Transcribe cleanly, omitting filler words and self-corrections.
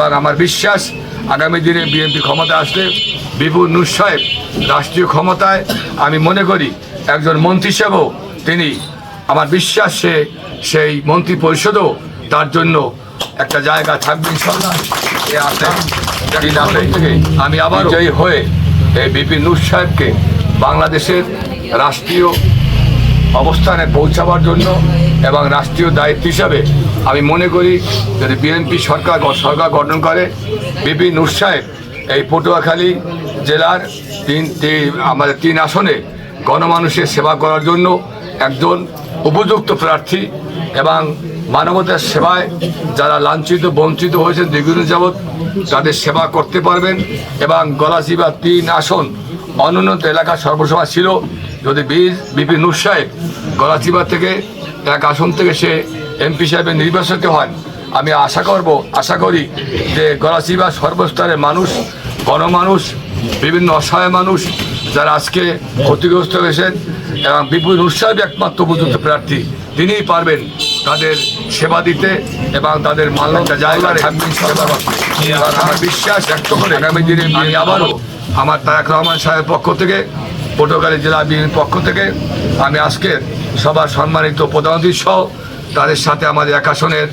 এবং আমার বিশ্বাস আগামী দিনে বিএনপি ক্ষমতা আসলে বিপুল নূর সাহেব রাষ্ট্রীয় ক্ষমতায় আমি মনে করি একজন মন্ত্রী হিসেবেও তিনি আমার বিশ্বাস সেই মন্ত্রী পরিষদও তার জন্য একটা জায়গা থাকবে ইনশাআল্লাহ। থেকে আমি আবার জয়ী হয়ে এই বিপি নূর সাহেবকে বাংলাদেশের রাষ্ট্রীয় অবস্থানে পৌঁছাবার জন্য এবং রাষ্ট্রীয় দায়িত্ব হিসাবে আমি মনে করি যদি বিএনপি সরকার গঠন করে বিপি নূর সাহেব এই পটুয়াখালী জেলার আমাদের 3 আসনে গণমানুষের সেবা করার জন্য একজন উপযুক্ত প্রার্থী এবং মানবতার সেবায় যারা লাঞ্ছিত বঞ্চিত হয়েছেন দীর্ঘদিন যাবৎ তাদের সেবা করতে পারবেন এবং গলাচিপা 3 আসন অনুন্নত এলাকা সর্বসভা ছিল। যদি বিপি নূর সাহেব গলাচিপা থেকে 1 আসন থেকে সে এমপি সাহেবের নির্বাচিত হন, আমি আশা করি যে গলাচিপা সর্বস্তরের মানুষ, গণমানুষ, বিভিন্ন অসহায় মানুষ যারা আজকে ক্ষতিগ্রস্ত হয়েছেন এবং বিপি নূর সাহেব একমাত্র উপযুক্ত প্রার্থী, তিনিই পারবেন তাদের সেবা দিতে এবং তাদের মাল্যতা জায়গায় থাকবেন সেবা করতে। এবং আমার বিশ্বাস ব্যক্ত করে আগামী দিনে আমি আবারও আমার তারেক রহমান সাহেবের পক্ষ থেকে পটুয়াখালী জেলা বিএনপির পক্ষ থেকে আমি আজকে সবার সম্মানিত প্রধান অতিথি সহ তাদের সাথে আমাদের 1 আসনের